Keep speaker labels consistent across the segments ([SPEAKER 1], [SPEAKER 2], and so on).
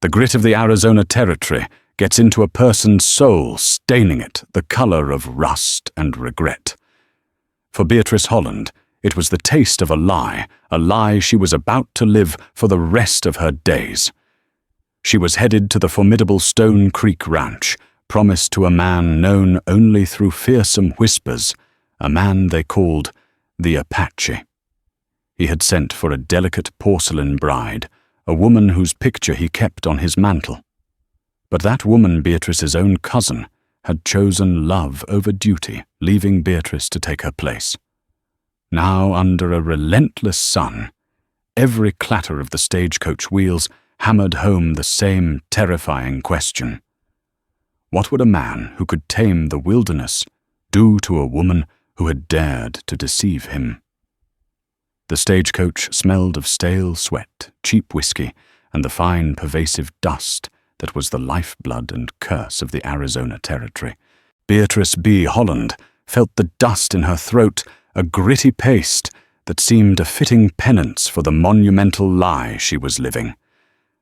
[SPEAKER 1] The grit of the Arizona Territory gets into a person's soul, staining it the color of rust and regret. For Beatrice Holland, it was the taste of a lie she was about to live for the rest of her days. She was headed to the formidable Stone Creek Ranch, promised to a man known only through fearsome whispers, a man they called the Apache. He had sent for a delicate porcelain bride, a woman whose picture he kept on his mantle. But that woman, Beatrice's own cousin, had chosen love over duty, leaving Beatrice to take her place. Now, under a relentless sun, every clatter of the stagecoach wheels hammered home the same terrifying question. What would a man who could tame the wilderness do to a woman who had dared to deceive him? The stagecoach smelled of stale sweat, cheap whiskey, and the fine, pervasive dust that was the lifeblood and curse of the Arizona Territory. Beatrice B. Holland felt the dust in her throat, a gritty paste that seemed a fitting penance for the monumental lie she was living.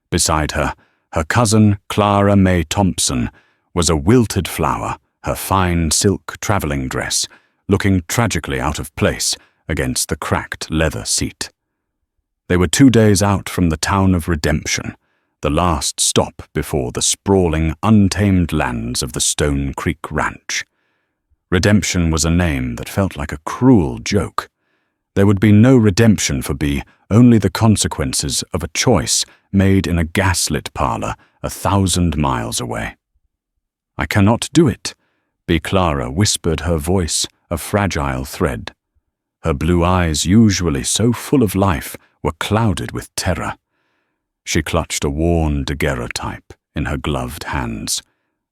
[SPEAKER 1] Beside her, her cousin, Clara May Thompson, was a wilted flower, her fine silk traveling dress, looking tragically out of place against the cracked leather seat. They were 2 days out from the town of Redemption, the last stop before the sprawling, untamed lands of the Stone Creek Ranch. Redemption was a name that felt like a cruel joke. There would be no redemption for Bea, only the consequences of a choice made in a gaslit parlor 1,000 miles away. "I cannot do it," Bea Clara whispered, her voice a fragile thread. Her blue eyes, usually so full of life, were clouded with terror. She clutched a worn daguerreotype in her gloved hands,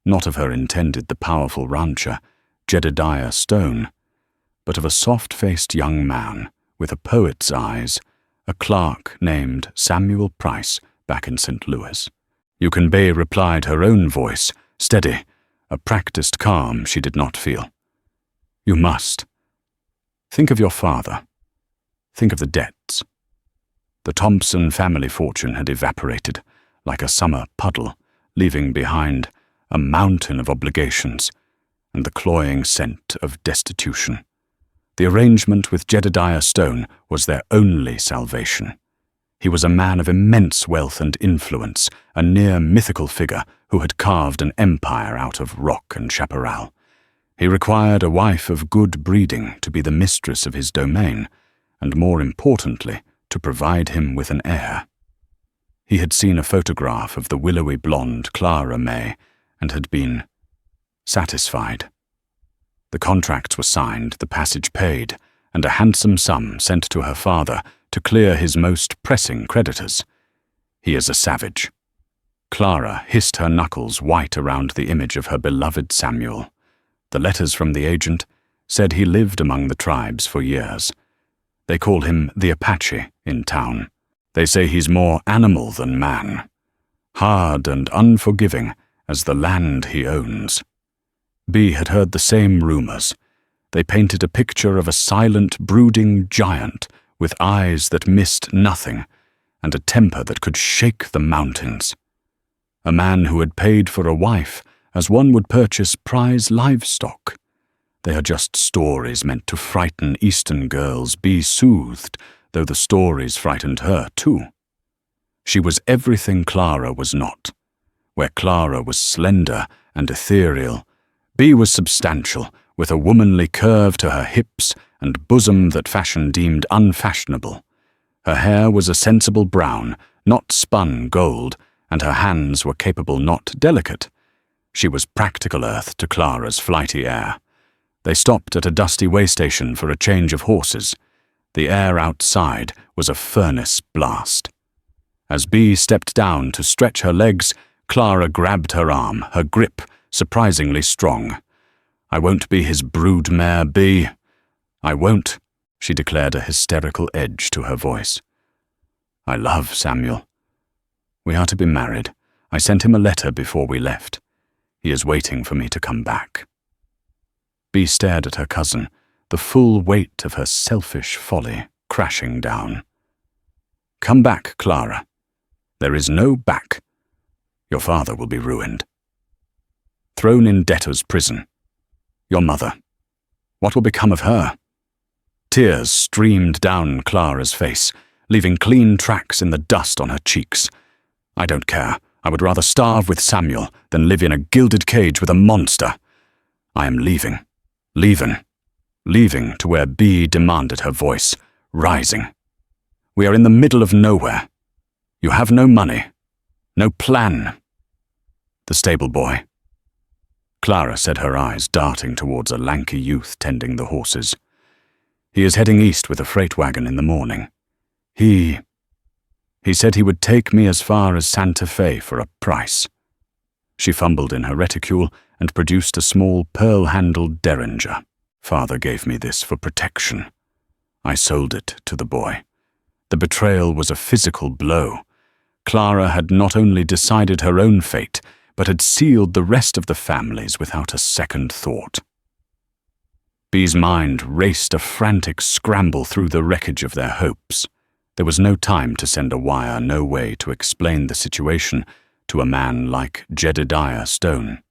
[SPEAKER 1] not of her intended the powerful rancher, Jedediah Stone, but of a soft-faced young man with a poet's eyes, a clerk named Samuel Price back in St. Louis. Yukin Bey replied, her own voice, steady, a practiced calm she did not feel. "You must. Think of your father. Think of the debts." The Thompson family fortune had evaporated like a summer puddle, leaving behind a mountain of obligations and the cloying scent of destitution. The arrangement with Jedediah Stone was their only salvation. He was a man of immense wealth and influence, a near mythical figure who had carved an empire out of rock and chaparral. He required a wife of good breeding to be the mistress of his domain, and more importantly, to provide him with an heir. He had seen a photograph of the willowy blonde Clara May and had been satisfied. The contracts were signed, the passage paid, and a handsome sum sent to her father to clear his most pressing creditors. "He is a savage." Clara hissed her knuckles white around the image of her beloved Samuel. The letters from the agent said he lived among the tribes for years. They call him the Apache in town. They say he's more animal than man, hard and unforgiving as the land he owns. Bea had heard the same rumors. They painted a picture of a silent, brooding giant with eyes that missed nothing and a temper that could shake the mountains. A man who had paid for a wife as one would purchase prize livestock. They are just stories meant to frighten Eastern girls. Bea soothed, though the stories frightened her too. She was everything Clara was not. Where Clara was slender and ethereal, Bea was substantial, with a womanly curve to her hips and bosom that fashion deemed unfashionable. Her hair was a sensible brown, not spun gold, and her hands were capable, not delicate. She was practical earth to Clara's flighty air. They stopped at a dusty way station for a change of horses. The air outside was a furnace blast. As Bea stepped down to stretch her legs, Clara grabbed her arm, her grip surprisingly strong. "I won't be his brood mare, Bea. I won't," she declared, a hysterical edge to her voice. "I love Samuel. We are to be married. I sent him a letter before we left. He is waiting for me to come back." Bea stared at her cousin, the full weight of her selfish folly crashing down. "Come back, Clara. There is no back. Your father will be ruined. Thrown in debtor's prison. Your mother. What will become of her? Tears streamed down Clara's face, leaving clean tracks in the dust on her cheeks. I don't care. I would rather starve with Samuel than live in a gilded cage with a monster. I am leaving. Leaving to where B demanded her voice, rising. We are in the middle of nowhere. You have no money. No plan. The stable boy. Clara said, her eyes darting towards a lanky youth tending the horses. He is heading east with a freight wagon in the morning. He said he would take me as far as Santa Fe for a price. She fumbled in her reticule and produced a small pearl-handled derringer. Father gave me this for protection. I sold it to the boy. The betrayal was a physical blow. Clara had not only decided her own fate, but had sealed the rest of the family's without a second thought. B's mind raced a frantic scramble through the wreckage of their hopes. There was no time to send a wire, no way to explain the situation to a man like Jedediah Stone.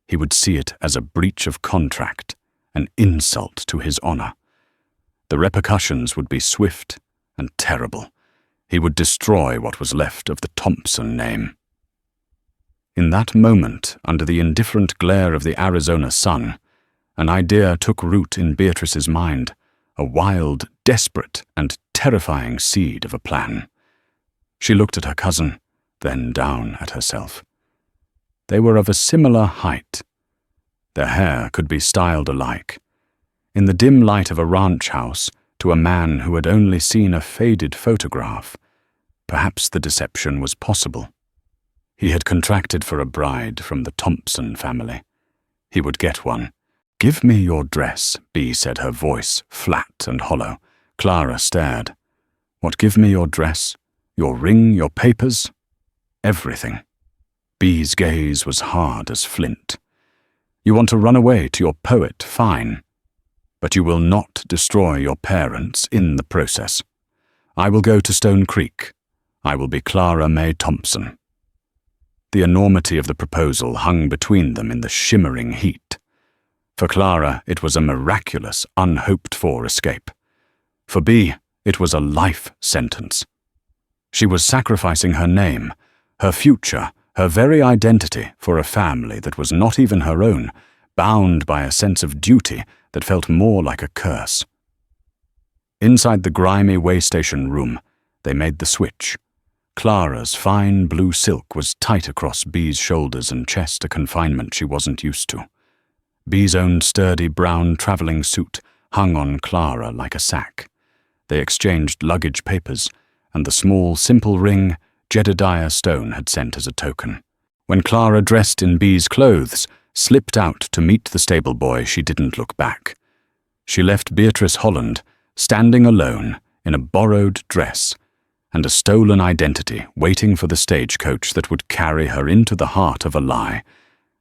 [SPEAKER 1] He would see it as a breach of contract, an insult to his honor. The repercussions would be swift and terrible. He would destroy what was left of the Thompson name. In that moment, under the indifferent glare of the Arizona sun, an idea took root in Beatrice's mind, a wild, desperate, and terrifying seed of a plan. She looked at her cousin, then down at herself. They were of a similar height. Their hair could be styled alike. In the dim light of a ranch house, to a man who had only seen a faded photograph, perhaps the deception was possible. He had contracted for a bride from the Thompson family. He would get one. "Give me your dress," B said, her voice flat and hollow. Clara stared. "What, give me your dress? Your ring, your papers?" "Everything." B's gaze was hard as flint. "You want to run away to your poet, fine. But you will not destroy your parents in the process. I will go to Stone Creek. I will be Clara May Thompson." The enormity of the proposal hung between them in the shimmering heat. For Clara, it was a miraculous, unhoped-for escape. For B, it was a life sentence. She was sacrificing her name, her future, her very identity for a family that was not even her own, bound by a sense of duty that felt more like a curse. Inside the grimy waystation room, they made the switch. Clara's fine blue silk was tight across B's shoulders and chest, a confinement she wasn't used to. B's own sturdy brown traveling suit hung on Clara like a sack. They exchanged luggage papers and the small, simple ring Jedediah Stone had sent as a token. When Clara, dressed in B's clothes, slipped out to meet the stable boy, she didn't look back. She left Beatrice Holland standing alone in a borrowed dress and a stolen identity waiting for the stagecoach that would carry her into the heart of a lie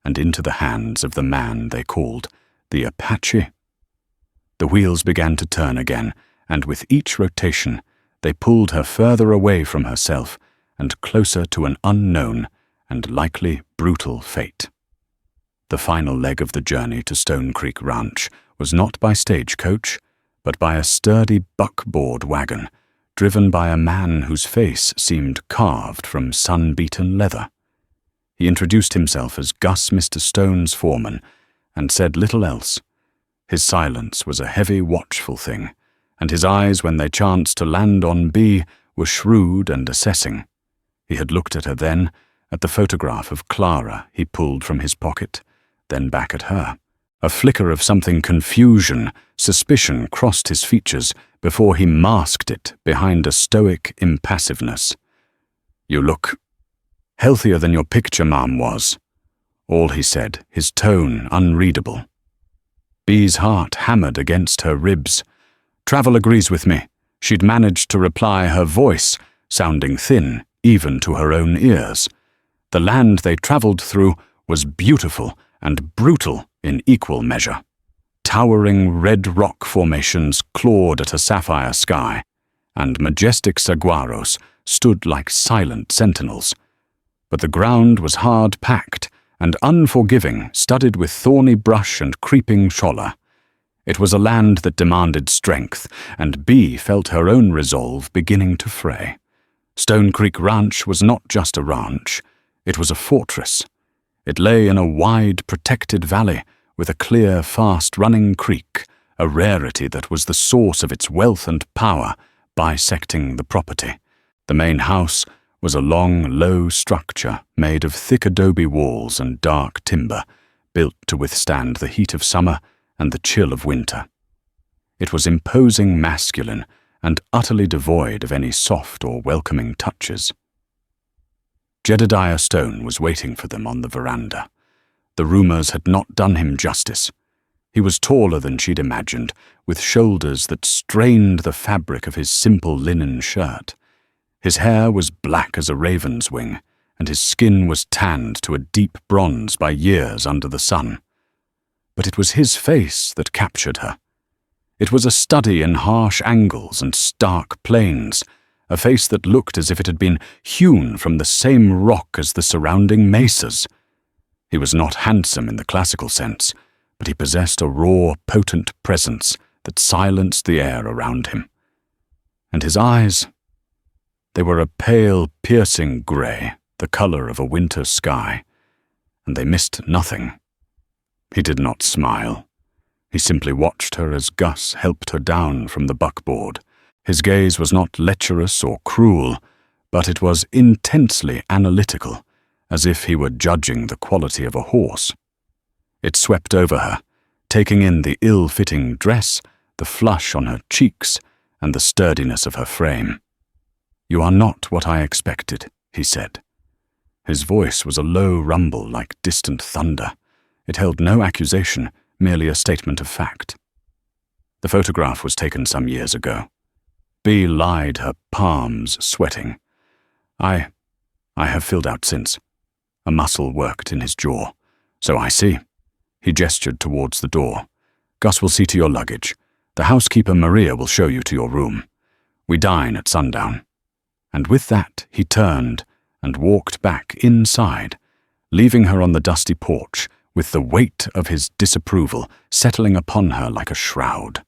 [SPEAKER 1] and into the hands of the man they called the Apache. The wheels began to turn again, and with each rotation, they pulled her further away from herself and closer to an unknown and likely brutal fate. The final leg of the journey to Stone Creek Ranch was not by stagecoach, but by a sturdy buckboard wagon, driven by a man whose face seemed carved from sun-beaten leather. He introduced himself as Gus, Mr. Stone's foreman, and said little else. His silence was a heavy, watchful thing, and his eyes, when they chanced to land on B, were shrewd and assessing. He had looked at her then, at the photograph of Clara he pulled from his pocket, then back at her. A flicker of something confusion, suspicion crossed his features before he masked it behind a stoic impassiveness. "You look healthier than your picture, Mom, was," all he said, his tone unreadable. B's heart hammered against her ribs. "Travel agrees with me," she'd managed to reply, her voice sounding thin even to her own ears. The land they traveled through was beautiful and brutal in equal measure. Towering red rock formations clawed at a sapphire sky, and majestic saguaros stood like silent sentinels. but the ground was hard-packed and unforgiving, studded with thorny brush and creeping cholla. It was a land that demanded strength, and Bee felt her own resolve beginning to fray. Stone Creek Ranch was not just a ranch, it was a fortress. It lay in a wide, protected valley with a clear, fast-running creek, a rarity that was the source of its wealth and power, bisecting the property. The main house was a long, low structure made of thick adobe walls and dark timber, built to withstand the heat of summer and the chill of winter. It was imposing, masculine, and utterly devoid of any soft or welcoming touches. Jedediah Stone was waiting for them on the veranda. The rumors had not done him justice. He was taller than she'd imagined, with shoulders that strained the fabric of his simple linen shirt. His hair was black as a raven's wing, and his skin was tanned to a deep bronze by years under the sun. But it was his face that captured her. It was a study in harsh angles and stark planes, a face that looked as if it had been hewn from the same rock as the surrounding mesas. He was not handsome in the classical sense, but he possessed a raw, potent presence that silenced the air around him. And his eyes, they were a pale, piercing grey, the colour of a winter sky, and they missed nothing. He did not smile. He simply watched her as Gus helped her down from the buckboard. His gaze was not lecherous or cruel, but it was intensely analytical, as if he were judging the quality of a horse. It swept over her, taking in the ill-fitting dress, the flush on her cheeks, and the sturdiness of her frame. "You are not what I expected," he said. His voice was a low rumble like distant thunder. It held no accusation, merely a statement of fact. The photograph was taken some years ago. Bee lied, her palms sweating. I have filled out since." A muscle worked in his jaw. "So I see." He gestured towards the door. "Gus will see to your luggage. The housekeeper Maria will show you to your room. We dine at sundown." And with that he turned and walked back inside, leaving her on the dusty porch, with the weight of his disapproval settling upon her like a shroud.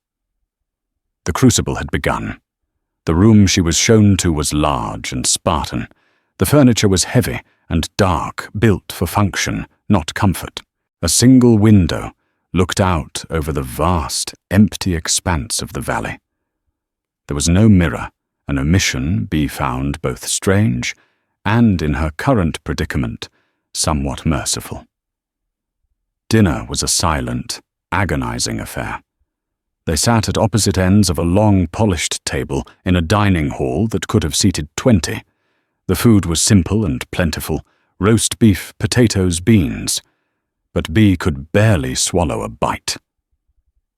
[SPEAKER 1] The crucible had begun. The room she was shown to was large and Spartan. The furniture was heavy and dark, built for function, not comfort. A single window looked out over the vast, empty expanse of the valley. There was no mirror, an omission Bee found both strange and, in her current predicament, somewhat merciful. Dinner was a silent, agonizing affair. They sat at opposite ends of a long, polished table in a dining hall that could have seated 20. The food was simple and plentiful, roast beef, potatoes, beans. But Bee could barely swallow a bite.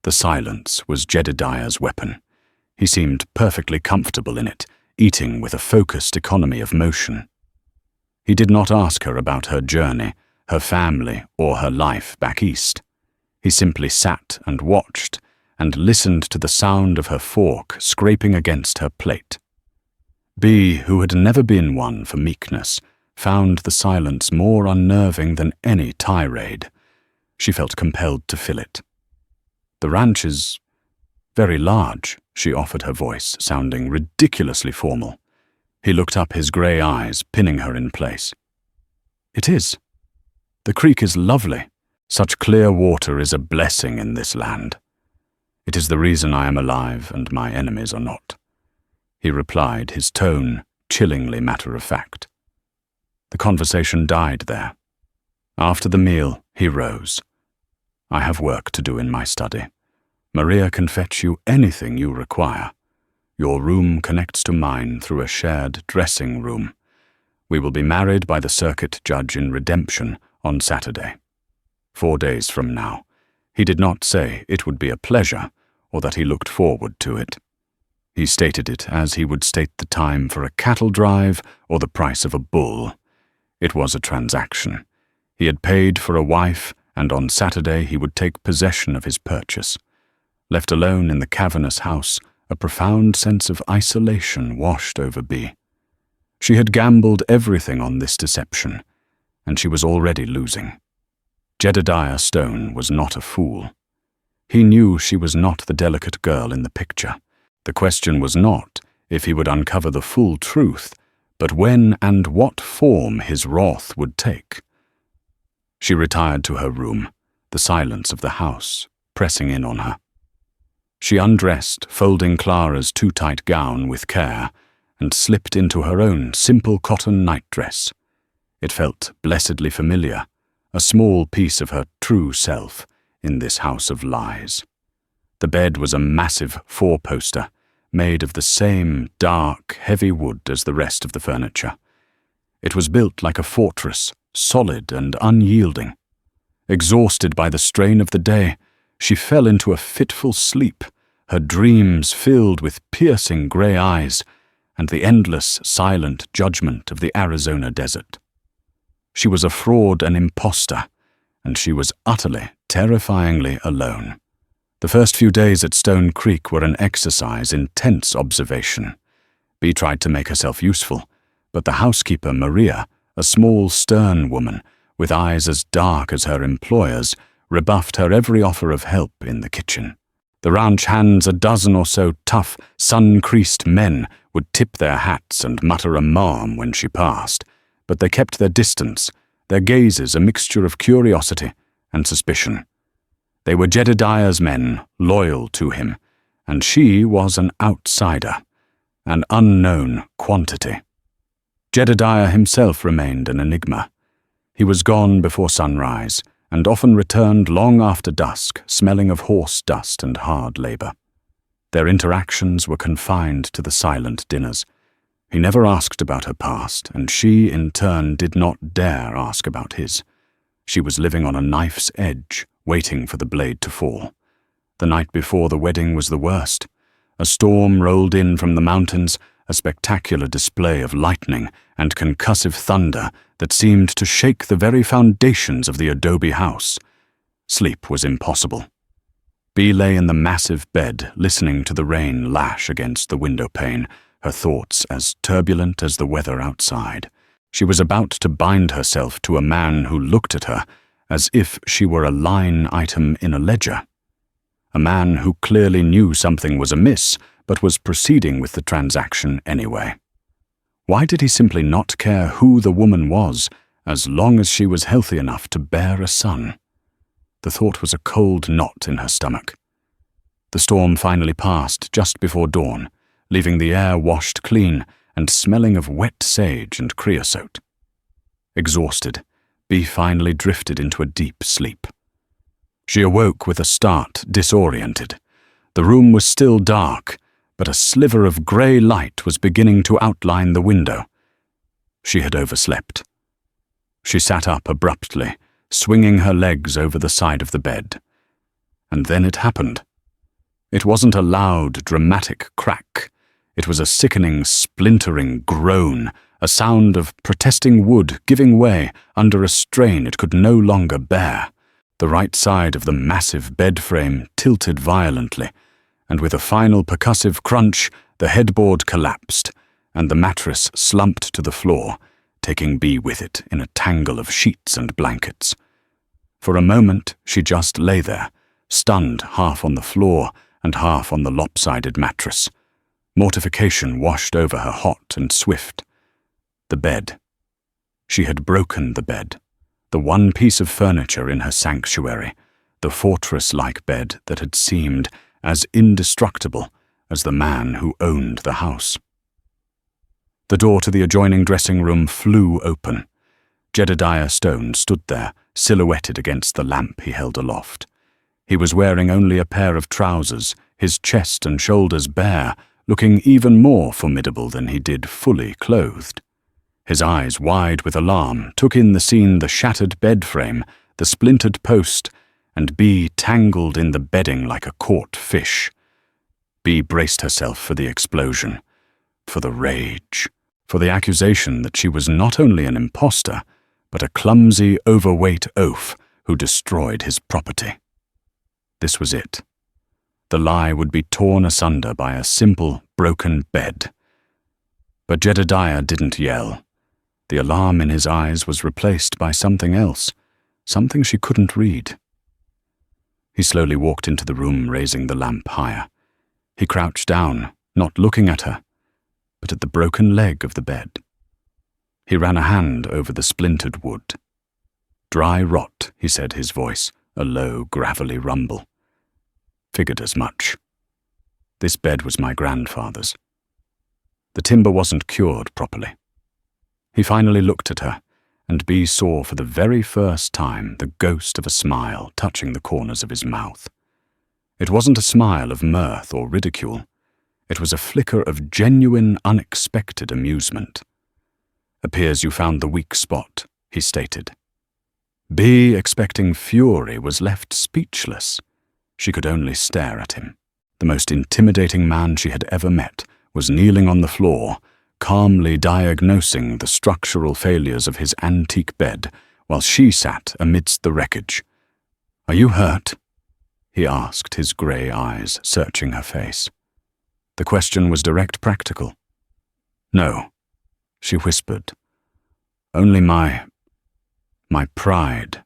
[SPEAKER 1] The silence was Jedediah's weapon. He seemed perfectly comfortable in it, eating with a focused economy of motion. He did not ask her about her journey, her family, or her life back east. He simply sat and watched, and listened to the sound of her fork scraping against her plate. Bee, who had never been one for meekness, found the silence more unnerving than any tirade. She felt compelled to fill it. "The ranch is very large," she offered, her voice sounding ridiculously formal. He looked up, his grey eyes pinning her in place. "It is. The creek is lovely. Such clear water is a blessing in this land. It is the reason I am alive and my enemies are not," he replied, his tone chillingly matter-of-fact. The conversation died there. After the meal, he rose. "I have work to do in my study. Maria can fetch you anything you require. Your room connects to mine through a shared dressing room. We will be married by the circuit judge in Redemption on Saturday. 4 days from now. He did not say it would be a pleasure or that he looked forward to it. He stated it as he would state the time for a cattle drive or the price of a bull. It was a transaction. He had paid for a wife, and on Saturday he would take possession of his purchase. Left alone in the cavernous house, a profound sense of isolation washed over Bee. She had gambled everything on this deception, and she was already losing. Jedediah Stone was not a fool. He knew she was not the delicate girl in the picture. The question was not if he would uncover the full truth, but when and what form his wrath would take. She retired to her room, the silence of the house pressing in on her. She undressed, folding Clara's too-tight gown with care, and slipped into her own simple cotton nightdress. It felt blessedly familiar, a small piece of her true self in this house of lies. The bed was a massive four-poster, made of the same dark, heavy wood as the rest of the furniture. It was built like a fortress, solid and unyielding. Exhausted by the strain of the day, she fell into a fitful sleep, her dreams filled with piercing grey eyes and the endless, silent judgment of the Arizona desert. She was a fraud, an imposter, and she was utterly, terrifyingly alone. The first few days at Stone Creek were an exercise in tense observation. Bea tried to make herself useful, but the housekeeper, Maria, a small, stern woman with eyes as dark as her employer's, rebuffed her every offer of help in the kitchen. The ranch hands, a dozen or so tough, sun-creased men, would tip their hats and mutter a ma'am when she passed, but they kept their distance, their gazes a mixture of curiosity and suspicion. They were Jedediah's men, loyal to him, and she was an outsider, an unknown quantity. Jedediah himself remained an enigma. He was gone before sunrise, and often returned long after dusk, smelling of horse dust and hard labor. Their interactions were confined to the silent dinners. He never asked about her past, and she, in turn, did not dare ask about his. She was living on a knife's edge, waiting for the blade to fall. The night before the wedding was the worst. A storm rolled in from the mountains, a spectacular display of lightning and concussive thunder that seemed to shake the very foundations of the adobe house. Sleep was impossible. Bea lay in the massive bed, listening to the rain lash against the window pane, her thoughts as turbulent as the weather outside. She was about to bind herself to a man who looked at her as if she were a line item in a ledger. A man who clearly knew something was amiss, but was proceeding with the transaction anyway. Why did he simply not care who the woman was, as long as she was healthy enough to bear a son? The thought was a cold knot in her stomach. The storm finally passed just before dawn, leaving the air washed clean and smelling of wet sage and creosote. Exhausted, Bea finally drifted into a deep sleep. She awoke with a start, disoriented. The room was still dark, but a sliver of grey light was beginning to outline the window. She had overslept. She sat up abruptly, swinging her legs over the side of the bed. And then it happened. It wasn't a loud, dramatic crack. It was a sickening, splintering groan, a sound of protesting wood giving way under a strain it could no longer bear. The right side of the massive bed frame tilted violently, and with a final percussive crunch, the headboard collapsed, and the mattress slumped to the floor, taking Bea with it in a tangle of sheets and blankets. For a moment, she just lay there, stunned half on the floor and half on the lopsided mattress. Mortification washed over her hot and swift. The bed. She had broken the bed, the one piece of furniture in her sanctuary, the fortress-like bed that had seemed as indestructible as the man who owned the house. The door to the adjoining dressing room flew open. Jedediah Stone stood there, silhouetted against the lamp he held aloft. He was wearing only a pair of trousers, his chest and shoulders bare, looking even more formidable than he did fully clothed. His eyes, wide with alarm, took in the scene: the shattered bed frame, the splintered post, and Bea tangled in the bedding like a caught fish. Bea braced herself for the explosion, for the rage, for the accusation that she was not only an imposter, but a clumsy, overweight oaf who destroyed his property. This was it. The lie would be torn asunder by a simple, broken bed. But Jedediah didn't yell. The alarm in his eyes was replaced by something else, something she couldn't read. He slowly walked into the room, raising the lamp higher. He crouched down, not looking at her, but at the broken leg of the bed. He ran a hand over the splintered wood. "Dry rot," he said, his voice a low, gravelly rumble. "Figured as much. This bed was my grandfather's. The timber wasn't cured properly." He finally looked at her, and Bee saw for the very first time the ghost of a smile touching the corners of his mouth. It wasn't a smile of mirth or ridicule. It was a flicker of genuine, unexpected amusement. "Appears you found the weak spot," he stated. Bee, expecting fury, was left speechless. She could only stare at him. The most intimidating man she had ever met was kneeling on the floor, calmly diagnosing the structural failures of his antique bed, while she sat amidst the wreckage. "Are you hurt?" he asked, his grey eyes searching her face. The question was direct, practical. "No," she whispered. "Only my pride."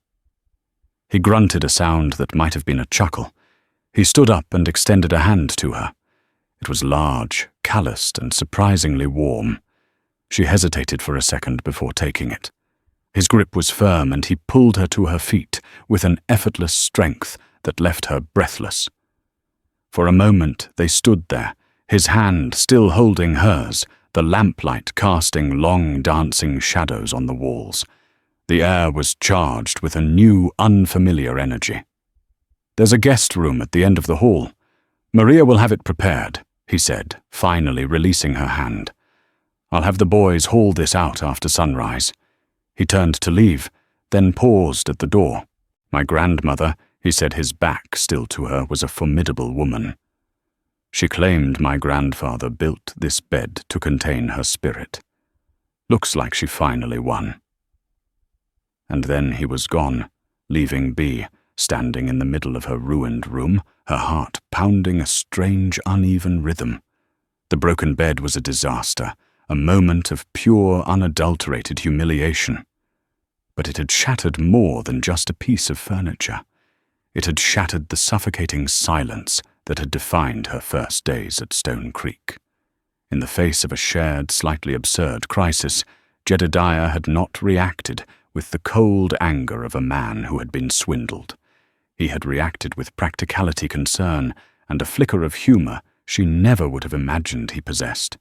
[SPEAKER 1] He grunted a sound that might have been a chuckle. He stood up and extended a hand to her. It was large, calloused, and surprisingly warm. She hesitated for a second before taking it. His grip was firm, and he pulled her to her feet with an effortless strength that left her breathless. For a moment they stood there, his hand still holding hers, the lamplight casting long dancing shadows on the walls. The air was charged with a new, unfamiliar energy. "There's a guest room at the end of the hall. Maria will have it prepared," he said, finally releasing her hand. "I'll have the boys haul this out after sunrise." He turned to leave, then paused at the door. "My grandmother," he said, his back still to her, "was a formidable woman. She claimed my grandfather built this bed to contain her spirit. Looks like she finally won." And then he was gone, leaving Bee standing in the middle of her ruined room, her heart pounding a strange, uneven rhythm. The broken bed was a disaster, a moment of pure, unadulterated humiliation. But it had shattered more than just a piece of furniture. It had shattered the suffocating silence that had defined her first days at Stone Creek. In the face of a shared, slightly absurd crisis, Jedediah had not reacted with the cold anger of a man who had been swindled. He had reacted with practicality, concern, and a flicker of humor she never would have imagined he possessed.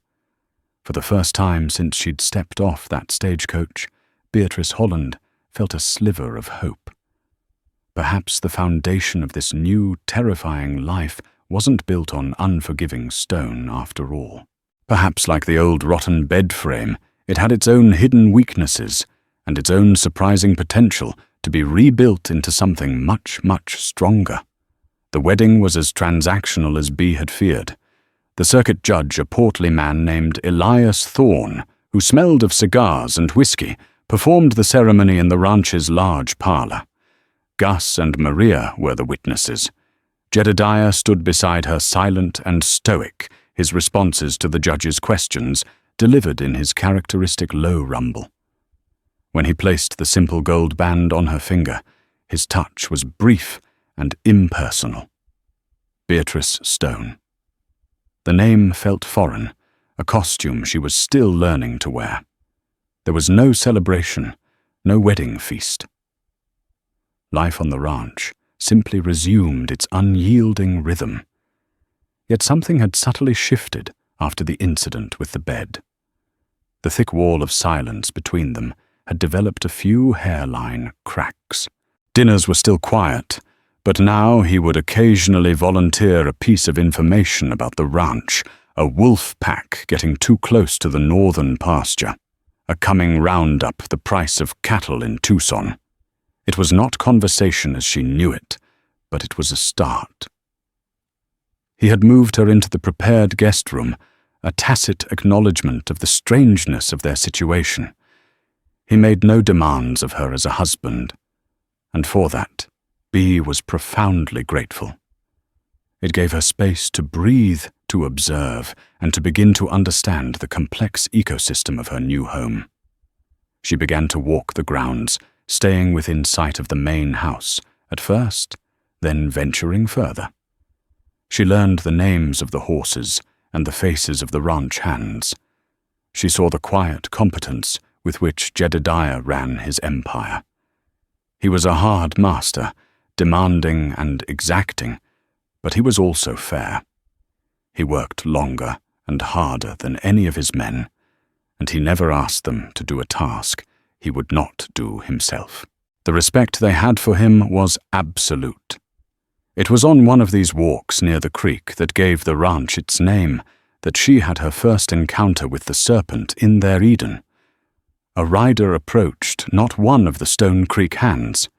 [SPEAKER 1] For the first time since she'd stepped off that stagecoach, Beatrice Holland felt a sliver of hope. Perhaps the foundation of this new, terrifying life wasn't built on unforgiving stone after all. Perhaps, like the old rotten bed frame, it had its own hidden weaknesses and its own surprising potential to be rebuilt into something much, much stronger. The wedding was as transactional as Bee had feared. The circuit judge, a portly man named Elias Thorne, who smelled of cigars and whiskey, performed the ceremony in the ranch's large parlor. Gus and Maria were the witnesses. Jedediah stood beside her, silent and stoic, his responses to the judge's questions delivered in his characteristic low rumble. When he placed the simple gold band on her finger, his touch was brief and impersonal. Beatrice Stone. The name felt foreign, a costume she was still learning to wear. There was no celebration, no wedding feast. Life on the ranch simply resumed its unyielding rhythm. Yet something had subtly shifted after the incident with the bed. The thick wall of silence between them had developed a few hairline cracks. Dinners were still quiet, but now he would occasionally volunteer a piece of information about the ranch, a wolf pack getting too close to the northern pasture, a coming roundup, the price of cattle in Tucson. It was not conversation as she knew it, but it was a start. He had moved her into the prepared guest room, a tacit acknowledgement of the strangeness of their situation. He made no demands of her as a husband, and for that, Bee was profoundly grateful. It gave her space to breathe, to observe and to begin to understand the complex ecosystem of her new home. She began to walk the grounds, staying within sight of the main house at first, then venturing further. She learned the names of the horses and the faces of the ranch hands. She saw the quiet competence with which Jedediah ran his empire. He was a hard master, demanding and exacting, but he was also fair. He worked longer and harder than any of his men, and he never asked them to do a task he would not do himself. The respect they had for him was absolute. It was on one of these walks near the creek that gave the ranch its name that she had her first encounter with the serpent in their Eden. A rider approached not one of the Stone Creek hands.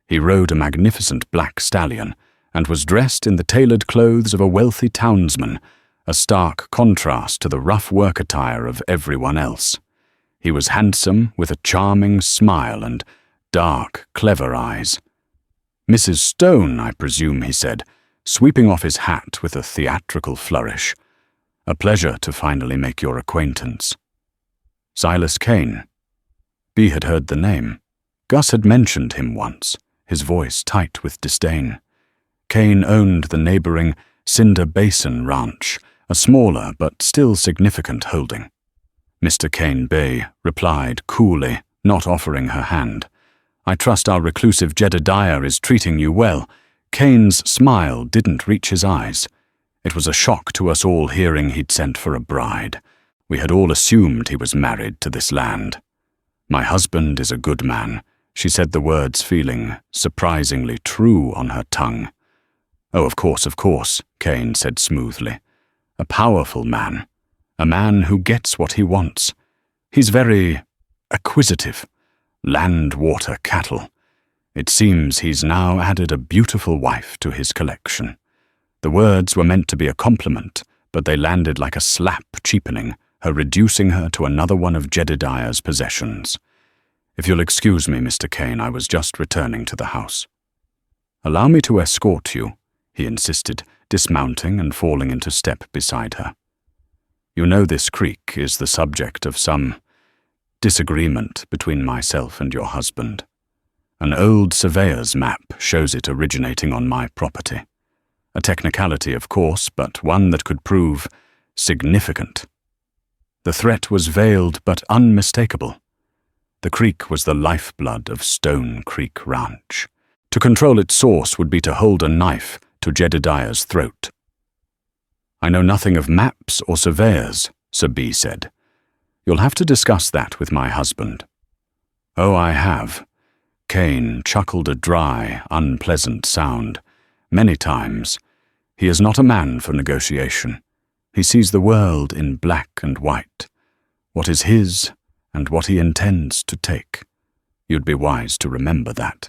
[SPEAKER 1] He rode a magnificent black stallion and was dressed in the tailored clothes of a wealthy townsman, a stark contrast to the rough work attire of everyone else. He was handsome, with a charming smile and dark, clever eyes. "Mrs. Stone, I presume," he said, sweeping off his hat with a theatrical flourish. "A pleasure to finally make your acquaintance." Silas Kane. Bea had heard the name. Gus had mentioned him once, his voice tight with disdain. Kane owned the neighboring Cinder Basin Ranch, a smaller but still significant holding. Mr. Kane Bay replied coolly, not offering her hand. "I trust our reclusive Jedediah is treating you well." Kane's smile didn't reach his eyes. It was a shock to us all hearing he'd sent for a bride. We had all assumed he was married to this land. "My husband is a good man," she said, the words feeling surprisingly true on her tongue. "Oh, of course," Kane said smoothly. "A powerful man. A man who gets what he wants. He's very acquisitive. Land, water, cattle. It seems he's now added a beautiful wife to his collection." The words were meant to be a compliment, but they landed like a slap, cheapening her, reducing her to another one of Jedediah's possessions. "If you'll excuse me, Mr. Kane, I was just returning to the house." "Allow me to escort you," he insisted, dismounting and falling into step beside her. "You know this creek is the subject of some disagreement between myself and your husband. An old surveyor's map shows it originating on my property. A technicality, of course, but one that could prove significant. The threat was veiled but unmistakable. The creek was the lifeblood of Stone Creek Ranch. To control its source would be to hold a knife to Jedediah's throat." "I know nothing of maps or surveyors," Sir B said. "You'll have to discuss that with my husband." "Oh, I have." Kane chuckled a dry, unpleasant sound. "Many times. He is not a man for negotiation. He sees the world in black and white. What is his and what he intends to take. You'd be wise to remember that."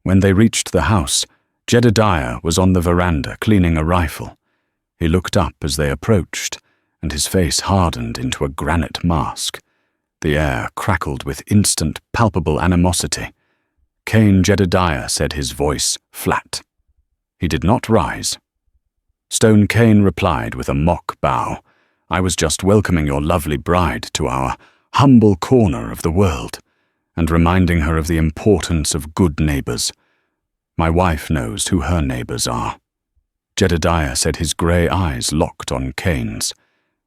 [SPEAKER 1] When they reached the house, Jedediah was on the veranda cleaning a rifle. He looked up as they approached, and his face hardened into a granite mask. The air crackled with instant, palpable animosity. Kane Jedediah said, his voice flat. He did not rise. Stone Kane replied with a mock bow. "I was just welcoming your lovely bride to our humble corner of the world, and reminding her of the importance of good neighbors. My wife knows who her neighbors are." Jedediah said, his grey eyes locked on Kane's,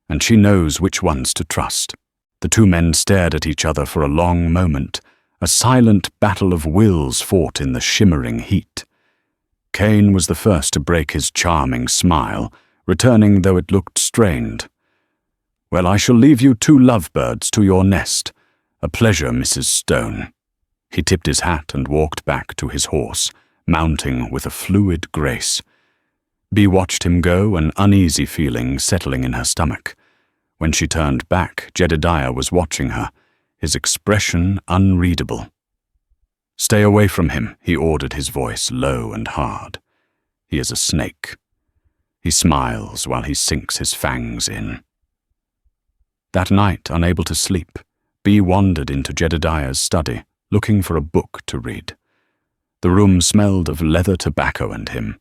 [SPEAKER 1] "and she knows which ones to trust." The two men stared at each other for a long moment, a silent battle of wills fought in the shimmering heat. Kane was the first to break his charming smile, returning though it looked strained. "Well, I shall leave you two lovebirds to your nest. A pleasure, Mrs. Stone." He tipped his hat and walked back to his horse, mounting with a fluid grace. Bea watched him go, an uneasy feeling settling in her stomach. When she turned back, Jedediah was watching her, his expression unreadable. "Stay away from him," he ordered, his voice low and hard. "He is a snake. He smiles while he sinks his fangs in." That night, unable to sleep, Bea wandered into Jedediah's study, looking for a book to read. The room smelled of leather tobacco and him.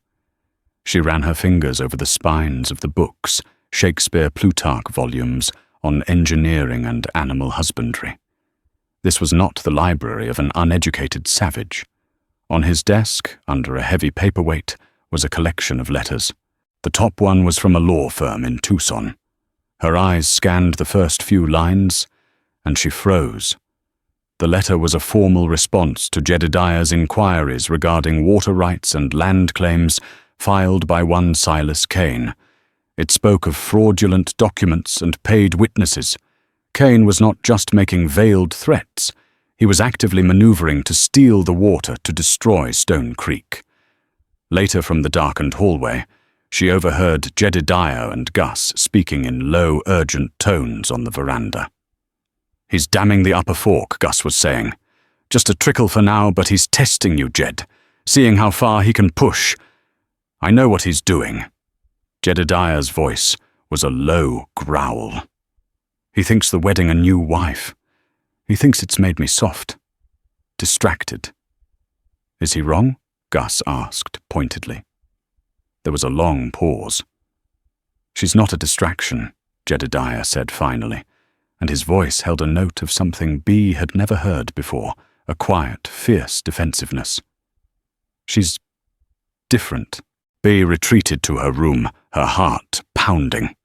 [SPEAKER 1] She ran her fingers over the spines of the books, Shakespeare Plutarch volumes on engineering and animal husbandry. This was not the library of an uneducated savage. On his desk, under a heavy paperweight, was a collection of letters. The top one was from a law firm in Tucson. Her eyes scanned the first few lines, and she froze. The letter was a formal response to Jedediah's inquiries regarding water rights and land claims filed by one Silas Kane. It spoke of fraudulent documents and paid witnesses. Kane was not just making veiled threats, he was actively maneuvering to steal the water to destroy Stone Creek. Later, from the darkened hallway, she overheard Jedediah and Gus speaking in low, urgent tones on the veranda. "He's damming the upper fork," Gus was saying. "Just a trickle for now, but he's testing you, Jed, seeing how far he can push. I know what he's doing." Jedediah's voice was a low growl. "He thinks the wedding a new wife. He thinks it's made me soft, distracted." "Is he wrong?" Gus asked pointedly. There was a long pause. "She's not a distraction," Jedediah said finally, and his voice held a note of something Bee had never heard before, a quiet, fierce defensiveness. "She's different." Bee retreated to her room, her heart pounding.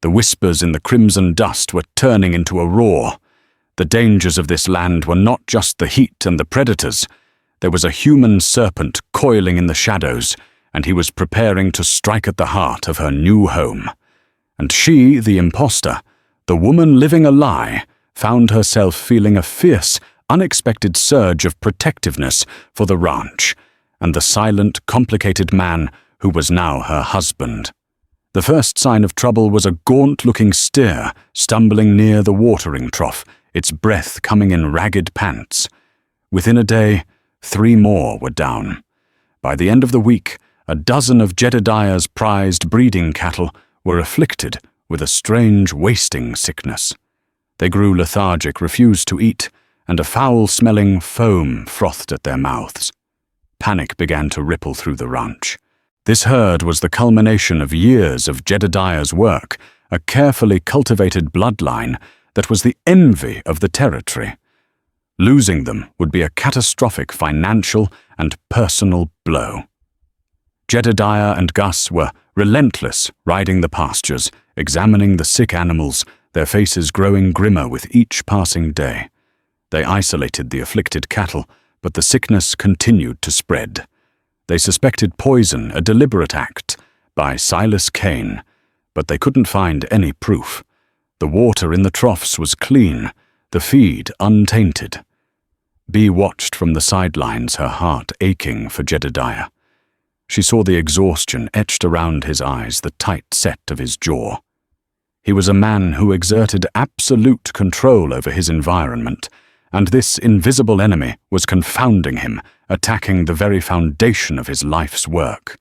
[SPEAKER 1] The whispers in the crimson dust were turning into a roar. The dangers of this land were not just the heat and the predators. There was a human serpent coiling in the shadows, and he was preparing to strike at the heart of her new home. And she, the imposter, the woman living a lie, found herself feeling a fierce, unexpected surge of protectiveness for the ranch, and the silent, complicated man who was now her husband. The first sign of trouble was a gaunt-looking steer stumbling near the watering trough, its breath coming in ragged pants. Within a day, 3 more were down. By the end of the week, a dozen of Jedediah's prized breeding cattle were afflicted with a strange wasting sickness. They grew lethargic, refused to eat, and a foul-smelling foam frothed at their mouths. Panic began to ripple through the ranch. This herd was the culmination of years of Jedediah's work, a carefully cultivated bloodline that was the envy of the territory. Losing them would be a catastrophic financial and personal blow. Jedediah and Gus were relentless, riding the pastures, examining the sick animals, their faces growing grimmer with each passing day. They isolated the afflicted cattle, but the sickness continued to spread. They suspected poison, a deliberate act, by Silas Kane, but they couldn't find any proof. The water in the troughs was clean, the feed untainted. Bee watched from the sidelines, her heart aching for Jedediah. She saw the exhaustion etched around his eyes, the tight set of his jaw. He was a man who exerted absolute control over his environment, and this invisible enemy was confounding him, attacking the very foundation of his life's work.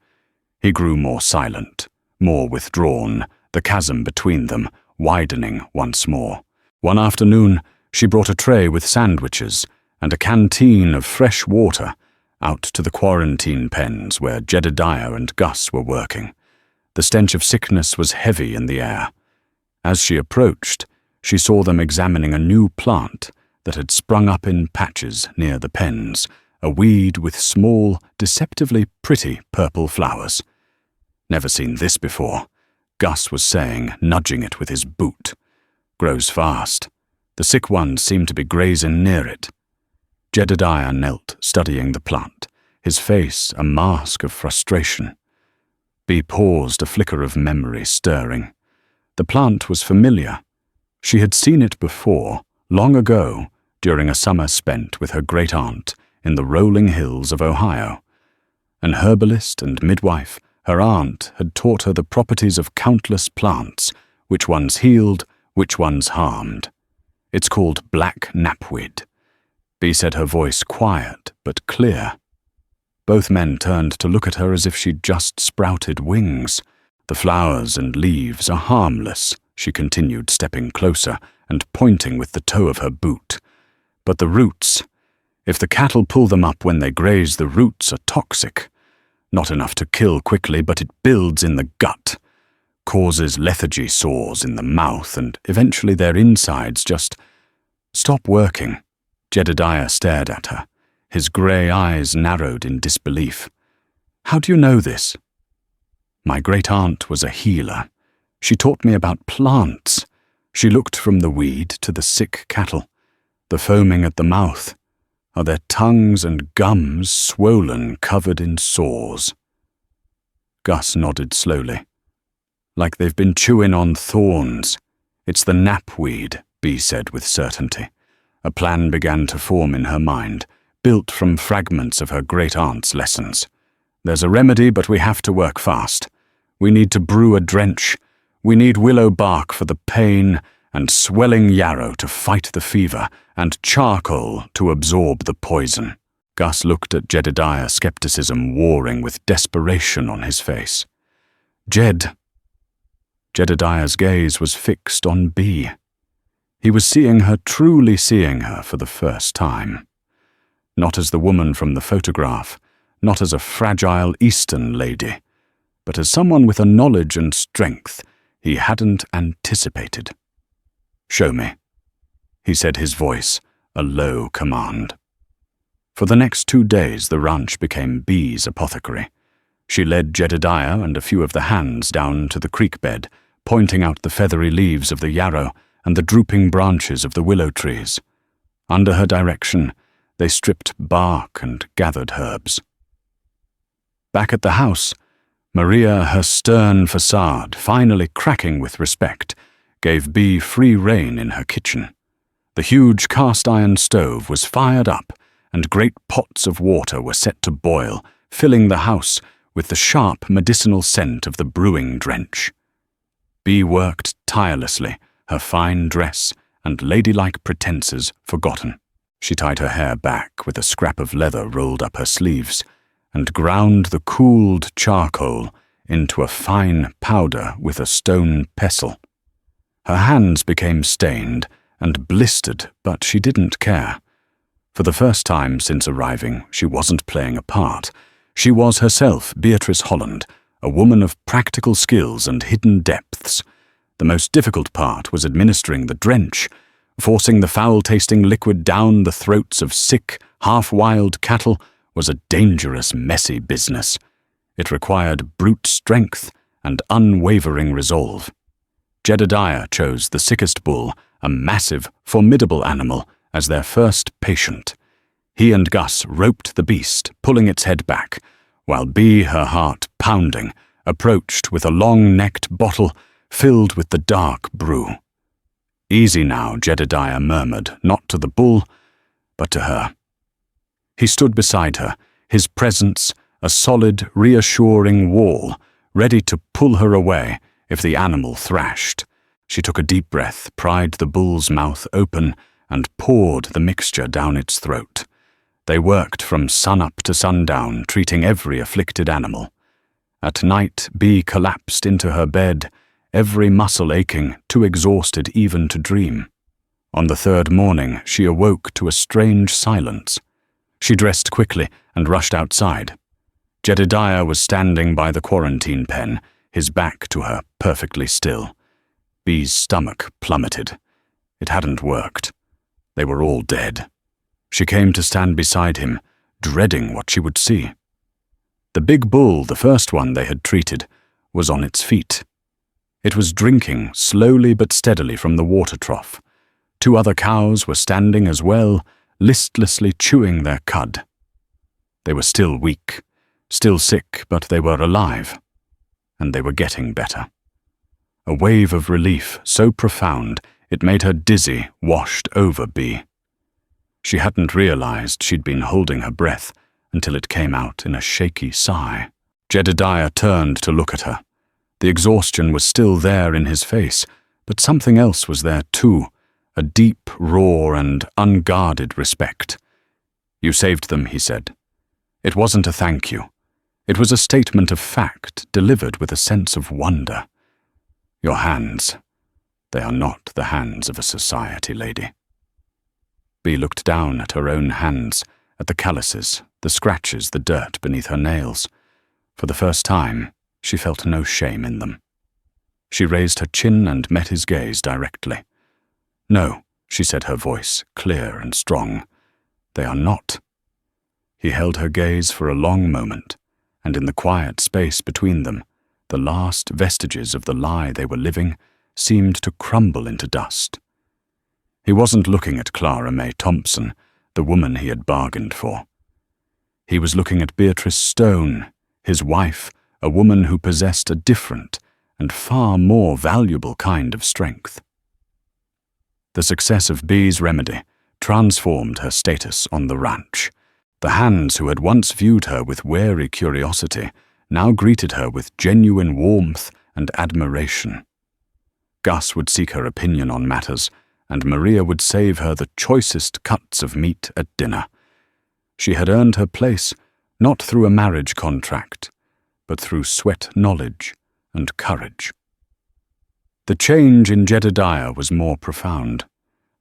[SPEAKER 1] He grew more silent, more withdrawn, the chasm between them widening once more. One afternoon, she brought a tray with sandwiches and a canteen of fresh water out to the quarantine pens where Jedediah and Gus were working. The stench of sickness was heavy in the air. As she approached, she saw them examining a new plant that had sprung up in patches near the pens, a weed with small, deceptively pretty purple flowers. "Never seen this before," Gus was saying, nudging it with his boot. "Grows fast. The sick ones seem to be grazing near it." Jedediah knelt, studying the plant, his face a mask of frustration. Bee paused, a flicker of memory stirring. The plant was familiar. She had seen it before, long ago, during a summer spent with her great-aunt in the rolling hills of Ohio. An herbalist and midwife, her aunt had taught her the properties of countless plants, which ones healed, which ones harmed. "It's called black knapweed." Bee said, her voice quiet but clear. Both men turned to look at her as if she'd just sprouted wings. "The flowers and leaves are harmless," she continued, stepping closer and pointing with the toe of her boot. "But the roots, if the cattle pull them up when they graze, the roots are toxic. Not enough to kill quickly, but it builds in the gut. causes lethargy sores in the mouth, and eventually their insides just stop working. Jedediah stared at her, his grey eyes narrowed in disbelief. How do you know this? My great-aunt was a healer. She taught me about plants. She looked from the weed to the sick cattle, the foaming at the mouth. Are their tongues and gums swollen, covered in sores? Gus nodded slowly. Like they've been chewing on thorns. It's the knapweed, Bea said with certainty. A plan began to form in her mind, built from fragments of her great-aunt's lessons. There's a remedy, but we have to work fast. We need to brew a drench. We need willow bark for the pain, and swelling yarrow to fight the fever, and charcoal to absorb the poison. Gus looked at Jedediah, skepticism warring with desperation on his face. Jedediah's gaze was fixed on Bea. He was seeing her, truly seeing her for the first time. Not as the woman from the photograph, not as a fragile Eastern lady, but as someone with a knowledge and strength he hadn't anticipated. "Show me," he said, his voice a low command. For the next 2 days the ranch became Bea's apothecary. She led Jedediah and a few of the hands down to the creek bed, pointing out the feathery leaves of the yarrow and the drooping branches of the willow trees. Under her direction, they stripped bark and gathered herbs. Back at the house, Maria, her stern facade finally cracking with respect, gave Bea free rein in her kitchen. The huge cast-iron stove was fired up, and great pots of water were set to boil, filling the house with the sharp medicinal scent of the brewing drench. Bea worked tirelessly, her fine dress and ladylike pretenses forgotten. She tied her hair back with a scrap of leather rolled up her sleeves, and ground the cooled charcoal into a fine powder with a stone pestle. Her hands became stained and blistered, but she didn't care. For the first time since arriving, she wasn't playing a part. She was herself Beatrice Holland, a woman of practical skills and hidden depths. The most difficult part was administering the drench. Forcing the foul-tasting liquid down the throats of sick, half-wild cattle was a dangerous, messy business. It required brute strength and unwavering resolve. Jedediah chose the sickest bull, a massive, formidable animal, as their first patient. He and Gus roped the beast, pulling its head back, while Bea, her heart pounding, approached with a long-necked bottle filled with the dark brew. "Easy now," Jedediah murmured, not to the bull, but to her. He stood beside her, his presence a solid, reassuring wall, ready to pull her away if the animal thrashed. She took a deep breath, pried the bull's mouth open, and poured the mixture down its throat. They worked from sunup to sundown, treating every afflicted animal. At night, Bea collapsed into her bed, every muscle aching, too exhausted even to dream. On the 3rd morning, she awoke to a strange silence. She dressed quickly and rushed outside. Jedediah was standing by the quarantine pen, his back to her, perfectly still. Bea's stomach plummeted. It hadn't worked. They were all dead. She came to stand beside him, dreading what she would see. The big bull, the first one they had treated, was on its feet. It was drinking slowly but steadily from the water trough. 2 other cows were standing as well, listlessly chewing their cud. They were still weak, still sick, but they were alive. And they were getting better. A wave of relief so profound it made her dizzy washed over Bea. She hadn't realized she'd been holding her breath until it came out in a shaky sigh. Jedediah turned to look at her. The exhaustion was still there in his face, but something else was there too, a deep, raw, and unguarded respect. "You saved them," he said. "It wasn't a thank you. It was a statement of fact, delivered with a sense of wonder. Your hands, they are not the hands of a society lady." Bea looked down at her own hands, at the calluses, the scratches, the dirt beneath her nails. For the first time, she felt no shame in them. She raised her chin and met his gaze directly. "No," she said, her voice clear and strong. "They are not." He held her gaze for a long moment, and in the quiet space between them, the last vestiges of the lie they were living seemed to crumble into dust. He wasn't looking at Clara May Thompson, the woman he had bargained for. He was looking at Beatrice Stone, his wife, a woman who possessed a different and far more valuable kind of strength. The success of Bee's remedy transformed her status on the ranch. The hands who had once viewed her with wary curiosity now greeted her with genuine warmth and admiration. Gus would seek her opinion on matters, and Maria would save her the choicest cuts of meat at dinner. She had earned her place not through a marriage contract, but through sweat knowledge and courage. The change in Jedediah was more profound.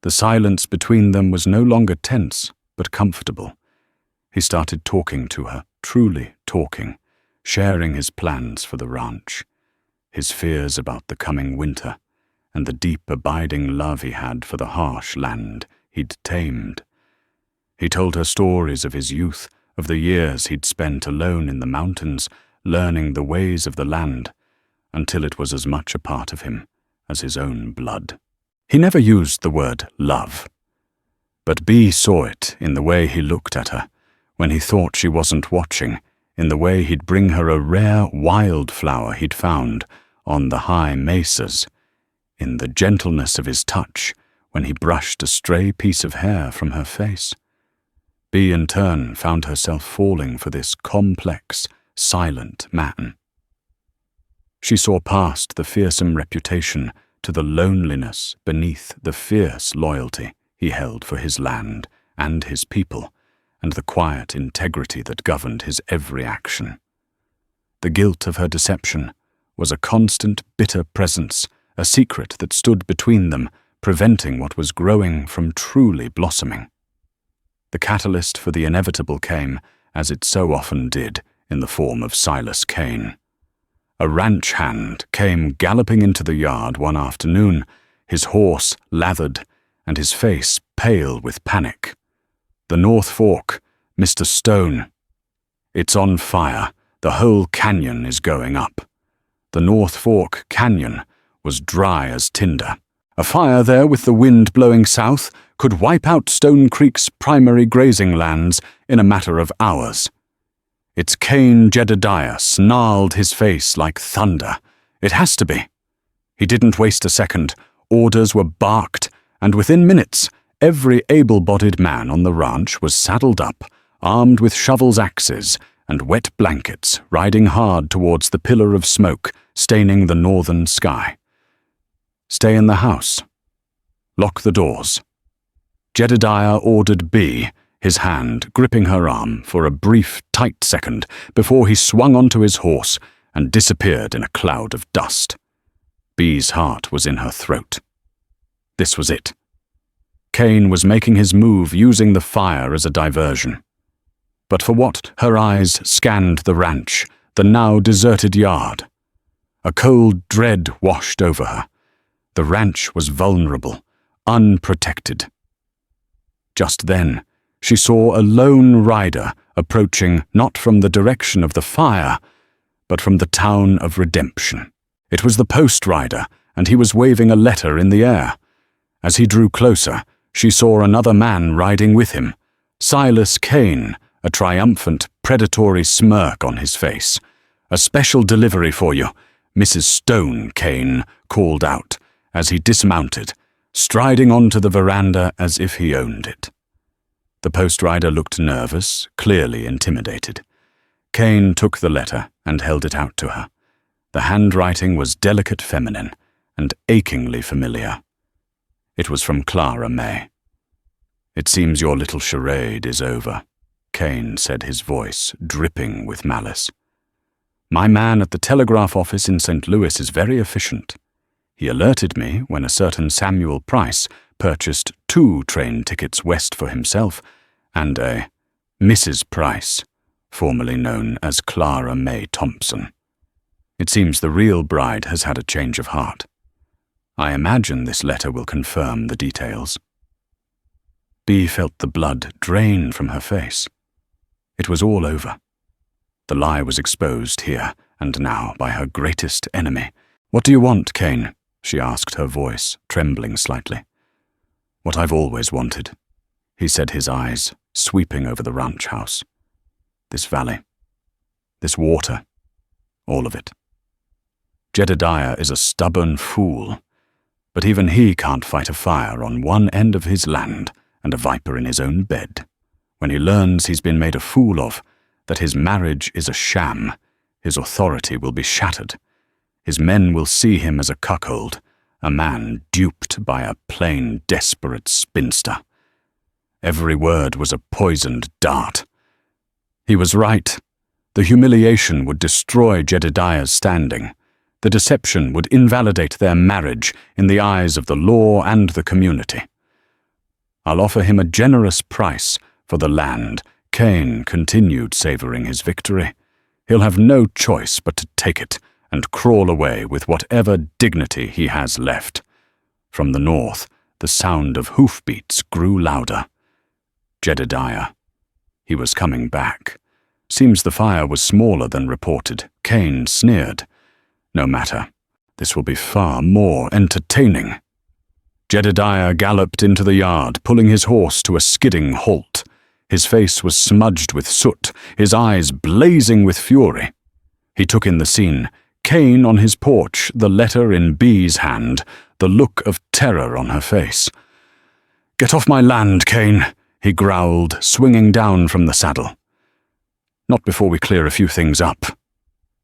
[SPEAKER 1] The silence between them was no longer tense, but comfortable. He started talking to her, truly talking, sharing his plans for the ranch, his fears about the coming winter, and the deep abiding love he had for the harsh land he'd tamed. He told her stories of his youth, of the years he'd spent alone in the mountains, learning the ways of the land, until it was as much a part of him as his own blood. He never used the word love, but Bee saw it in the way he looked at her, when he thought she wasn't watching, in the way he'd bring her a rare wildflower he'd found on the high mesas, in the gentleness of his touch when he brushed a stray piece of hair from her face. Bee in turn found herself falling for this complex, silent man. She saw past the fearsome reputation to the loneliness beneath the fierce loyalty he held for his land and his people, and the quiet integrity that governed his every action. The guilt of her deception was a constant, bitter presence, a secret that stood between them, preventing what was growing from truly blossoming. The catalyst for the inevitable came, as it so often did, in the form of Silas Kane. A ranch hand came galloping into the yard one afternoon, his horse lathered, and his face pale with panic. "The North Fork, Mr. Stone. It's on fire. The whole canyon is going up." The North Fork Canyon was dry as tinder. A fire there with the wind blowing south could wipe out Stone Creek's primary grazing lands in a matter of hours. Its Cain Jedediah snarled his face like thunder. It has to be. He didn't waste a second. Orders were barked, and within minutes, every able-bodied man on the ranch was saddled up, armed with shovels, axes, and wet blankets, riding hard towards the pillar of smoke staining the northern sky. "Stay in the house. Lock the doors." Jedediah ordered Bee, his hand gripping her arm for a brief, tight second before he swung onto his horse and disappeared in a cloud of dust. Bee's heart was in her throat. This was it. Cain was making his move using the fire as a diversion. But for what? Her eyes scanned the ranch, the now deserted yard. A cold dread washed over her. The ranch was vulnerable, unprotected. Just then, she saw a lone rider approaching not from the direction of the fire, but from the town of Redemption. It was the post rider, and he was waving a letter in the air. As he drew closer, she saw another man riding with him, Silas Kane, a triumphant, predatory smirk on his face. "A special delivery for you," Mrs. Stone Kane called out as he dismounted, striding onto the veranda as if he owned it. The post rider looked nervous, clearly intimidated. Kane took the letter and held it out to her. The handwriting was delicate feminine and achingly familiar. It was from Clara May. "It seems your little charade is over," Kane said, his voice dripping with malice. "My man at the telegraph office in St. Louis is very efficient. He alerted me when a certain Samuel Price purchased 2 train tickets west for himself and a Mrs. Price, formerly known as Clara May Thompson. It seems the real bride has had a change of heart. I imagine this letter will confirm the details. Bee felt the blood drain from her face. It was all over. The lie was exposed here and now by her greatest enemy. "What do you want, Kane?" she asked, her voice trembling slightly. "What I've always wanted," he said, his eyes sweeping over the ranch house. "This valley. This water. All of it. Jedediah is a stubborn fool, but even he can't fight a fire on one end of his land and a viper in his own bed. When he learns he's been made a fool of, that his marriage is a sham, his authority will be shattered. His men will see him as a cuckold, a man duped by a plain, desperate spinster. Every word was a poisoned dart. He was right. The humiliation would destroy Jedediah's standing. The deception would invalidate their marriage in the eyes of the law and the community. I'll offer him a generous price for the land." Kane continued savoring his victory. "He'll have no choice but to take it and crawl away with whatever dignity he has left." From the north, the sound of hoofbeats grew louder. Jedediah. He was coming back. Seems the fire was smaller than reported. Kane sneered. "No matter. This will be far more entertaining." Jedediah galloped into the yard, pulling his horse to a skidding halt. His face was smudged with soot, his eyes blazing with fury. He took in the scene. Kane on his porch, the letter in Bee's hand, the look of terror on her face. "Get off my land, Kane," he growled, swinging down from the saddle. "Not before we clear a few things up,"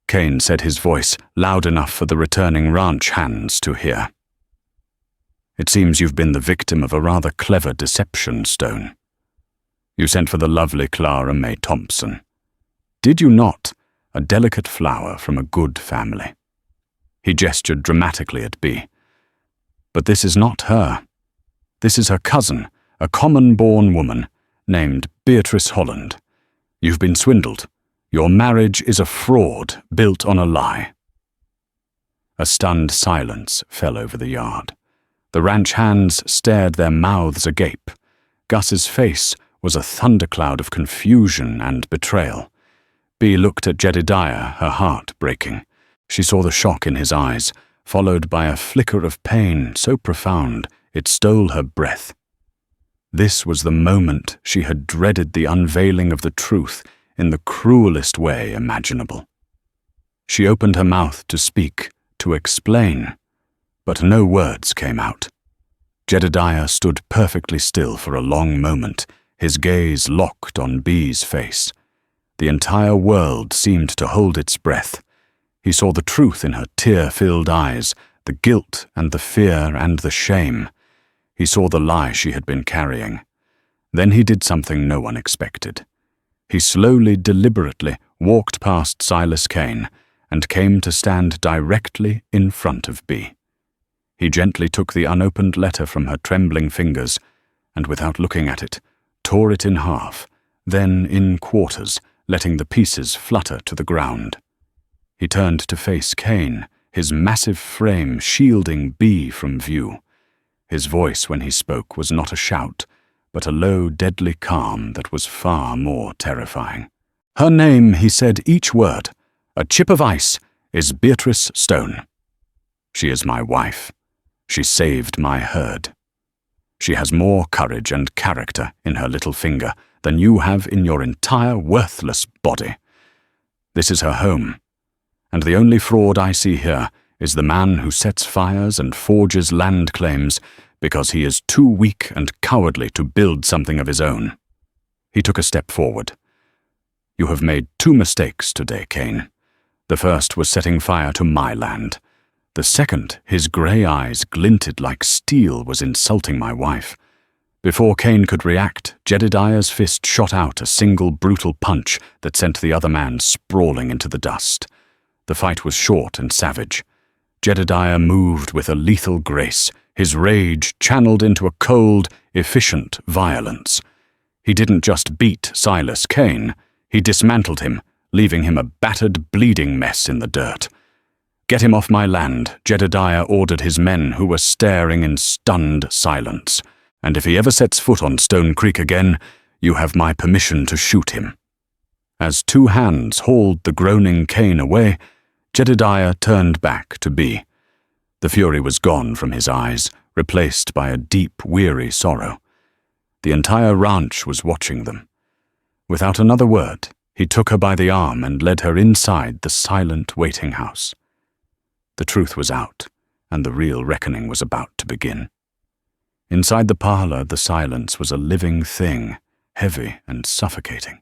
[SPEAKER 1] Kane said, his voice loud enough for the returning ranch hands to hear. "It seems you've been the victim of a rather clever deception, Stone. You sent for the lovely Clara May Thompson. Did you not? A delicate flower from a good family." He gestured dramatically at Bee. "But this is not her. This is her cousin, a common-born woman named Beatrice Holland. You've been swindled. Your marriage is a fraud built on a lie." A stunned silence fell over the yard. The ranch hands stared, their mouths agape. Gus's face was a thundercloud of confusion and betrayal. Bee looked at Jedediah, her heart breaking. She saw the shock in his eyes, followed by a flicker of pain so profound it stole her breath. This was the moment she had dreaded, the unveiling of the truth in the cruelest way imaginable. She opened her mouth to speak, to explain, but no words came out. Jedediah stood perfectly still for a long moment, his gaze locked on Bee's face. The entire world seemed to hold its breath. He saw the truth in her tear-filled eyes, the guilt and the fear and the shame. He saw the lie she had been carrying. Then he did something no one expected. He slowly, deliberately walked past Silas Kane and came to stand directly in front of Bee. He gently took the unopened letter from her trembling fingers and, without looking at it, tore it in half, then in quarters, letting the pieces flutter to the ground. He turned to face Kane, his massive frame shielding Bee from view. His voice when he spoke was not a shout, but a low, deadly calm that was far more terrifying. "Her name," he said, each word, "a chip of ice, is Beatrice Stone. She is my wife. She saved my herd. She has more courage and character in her little finger than you have in your entire worthless body. This is her home, and the only fraud I see here is the man who sets fires and forges land claims because he is too weak and cowardly to build something of his own." He took a step forward. "You have made 2 mistakes today, Kane. The first was setting fire to my land. The second," his grey eyes glinted like steel, "was insulting my wife." Before Kane could react, Jedediah's fist shot out a single brutal punch that sent the other man sprawling into the dust. The fight was short and savage. Jedediah moved with a lethal grace, his rage channeled into a cold, efficient violence. He didn't just beat Silas Kane, he dismantled him, leaving him a battered, bleeding mess in the dirt. "Get him off my land," Jedediah ordered his men, who were staring in stunned silence. "And if he ever sets foot on Stone Creek again, you have my permission to shoot him." As 2 hands hauled the groaning Cain away, Jedediah turned back to Bee. The fury was gone from his eyes, replaced by a deep, weary sorrow. The entire ranch was watching them. Without another word, he took her by the arm and led her inside the silent waiting house. The truth was out, and the real reckoning was about to begin. Inside the parlor, the silence was a living thing, heavy and suffocating.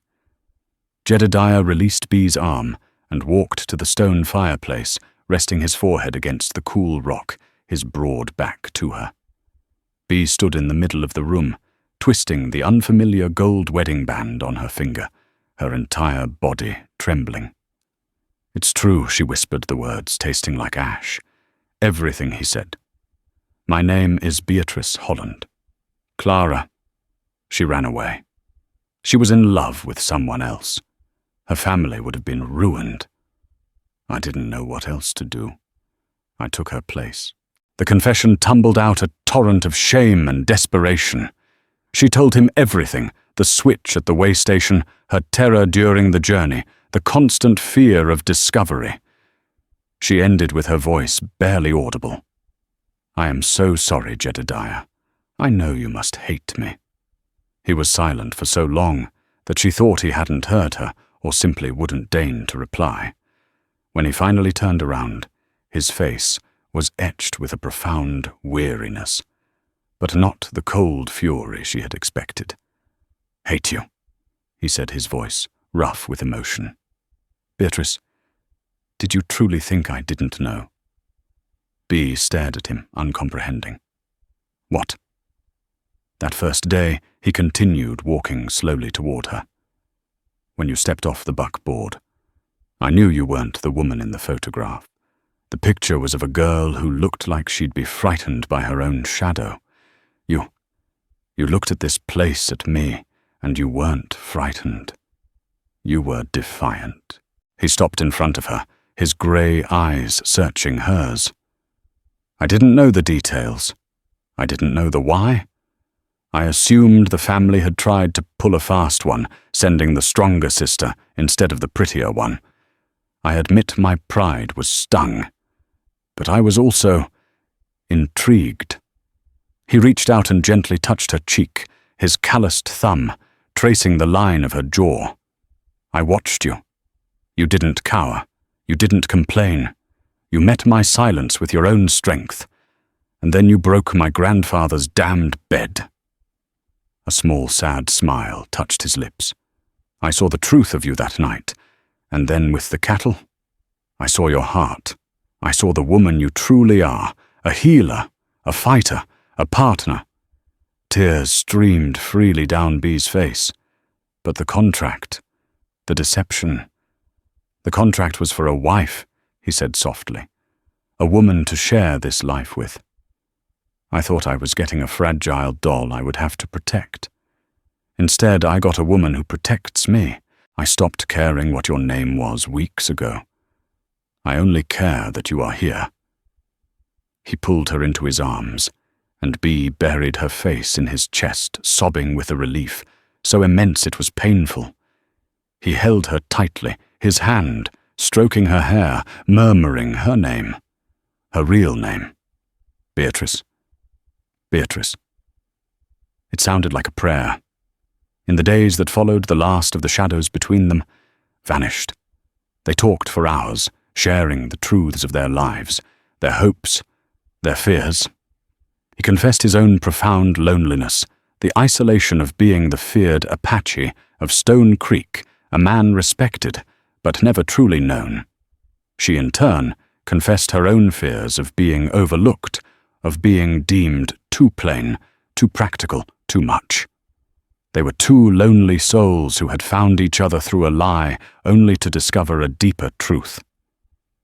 [SPEAKER 1] Jedediah released Bee's arm and walked to the stone fireplace, resting his forehead against the cool rock, his broad back to her. Bee stood in the middle of the room, twisting the unfamiliar gold wedding band on her finger, her entire body trembling. "It's true," she whispered the words, tasting like ash. "Everything he said. My name is Beatrice Holland. Clara." She ran away. She was in love with someone else. Her family would have been ruined. I didn't know what else to do. I took her place. The confession tumbled out a torrent of shame and desperation. She told him everything, the switch at the way station, her terror during the journey, the constant fear of discovery. She ended with her voice barely audible. "I am so sorry, Jedediah. I know you must hate me." He was silent for so long that she thought he hadn't heard her or simply wouldn't deign to reply. When he finally turned around, his face was etched with a profound weariness, but not the cold fury she had expected. "Hate you," he said, his voice rough with emotion. "Beatrice, did you truly think I didn't know?" Bee stared at him, uncomprehending. "What?" That first day, he continued walking slowly toward her. "When you stepped off the buckboard, I knew you weren't the woman in the photograph. The picture was of a girl who looked like she'd be frightened by her own shadow. You looked at this place, at me, and you weren't frightened. You were defiant." He stopped in front of her, his grey eyes searching hers. "I didn't know the details. I didn't know the why. I assumed the family had tried to pull a fast one, sending the stronger sister instead of the prettier one. I admit my pride was stung, but I was also intrigued." He reached out and gently touched her cheek, his calloused thumb tracing the line of her jaw. "I watched you. You didn't cower. You didn't complain. You met my silence with your own strength, and then you broke my grandfather's damned bed." A small, sad smile touched his lips. "I saw the truth of you that night, and then with the cattle, I saw your heart. I saw the woman you truly are, a healer, a fighter, a partner." Tears streamed freely down Bee's face. "But the contract, the deception. The contract was for a wife," he said softly. "A woman to share this life with. I thought I was getting a fragile doll I would have to protect. Instead, I got a woman who protects me. I stopped caring what your name was weeks ago. I only care that you are here." He pulled her into his arms, and Bee buried her face in his chest, sobbing with a relief, so immense it was painful. He held her tightly, his hand stroking her hair, murmuring her name, her real name. "Beatrice. Beatrice." It sounded like a prayer. In the days that followed, the last of the shadows between them vanished. They talked for hours, sharing the truths of their lives, their hopes, their fears. He confessed his own profound loneliness, the isolation of being the feared Apache of Stone Creek, a man respected, but never truly known. She, in turn, confessed her own fears of being overlooked, of being deemed too plain, too practical, too much. They were two lonely souls who had found each other through a lie, only to discover a deeper truth.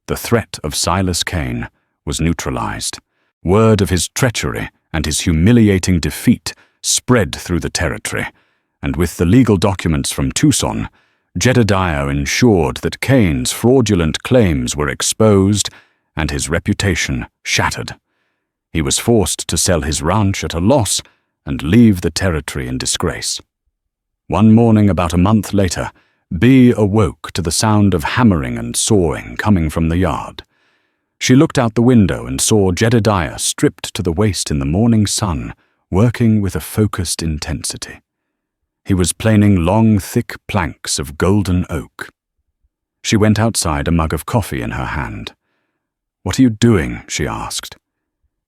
[SPEAKER 1] The threat of Silas Cain was neutralized. Word of his treachery and his humiliating defeat spread through the territory, and with the legal documents from Tucson, Jedediah ensured that Cain's fraudulent claims were exposed and his reputation shattered. He was forced to sell his ranch at a loss and leave the territory in disgrace. One morning about a month later, Bee awoke to the sound of hammering and sawing coming from the yard. She looked out the window and saw Jedediah stripped to the waist in the morning sun, working with a focused intensity. He was planing long, thick planks of golden oak. She went outside, a mug of coffee in her hand. "What are you doing?" she asked.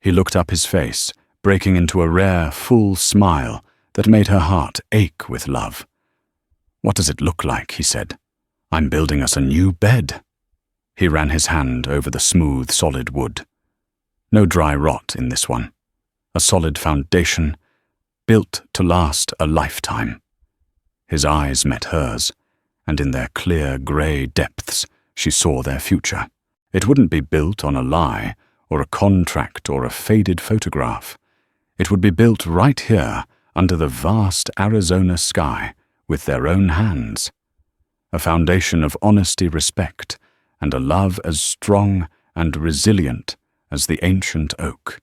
[SPEAKER 1] He looked up, his face breaking into a rare, full smile that made her heart ache with love. "What does it look like?" he said. "I'm building us a new bed." He ran his hand over the smooth, solid wood. No dry rot in this one. A solid foundation, built to last a lifetime. His eyes met hers, and in their clear grey depths she saw their future. It wouldn't be built on a lie, or a contract, or a faded photograph. It would be built right here, under the vast Arizona sky, with their own hands. A foundation of honesty, respect, and a love as strong and resilient as the ancient oak.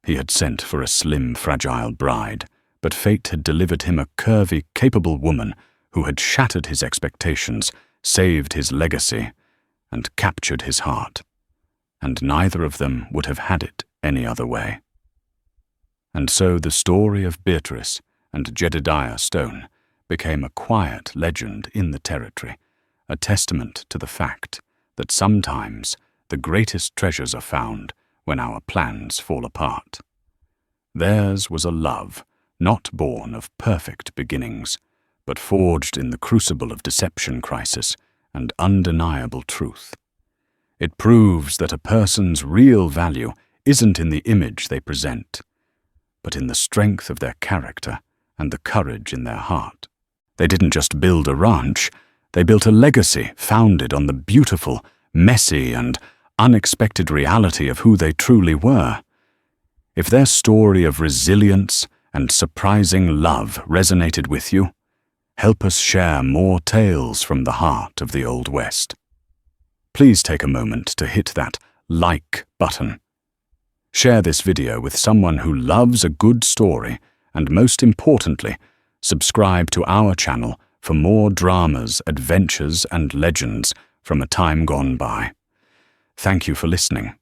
[SPEAKER 1] He had sent for a slim, fragile bride, but fate had delivered him a curvy, capable woman who had shattered his expectations, saved his legacy, and captured his heart. And neither of them would have had it any other way. And so the story of Beatrice and Jedediah Stone became a quiet legend in the territory, a testament to the fact that sometimes the greatest treasures are found when our plans fall apart. Theirs was a love not born of perfect beginnings, but forged in the crucible of deception, crisis, and undeniable truth. It proves that a person's real value isn't in the image they present, but in the strength of their character and the courage in their heart. They didn't just build a ranch, they built a legacy founded on the beautiful, messy, and unexpected reality of who they truly were. If their story of resilience and surprising love resonated with you, help us share more tales from the heart of the Old West. Please take a moment to hit that like button. Share this video with someone who loves a good story, and most importantly, subscribe to our channel for more dramas, adventures, and legends from a time gone by. Thank you for listening.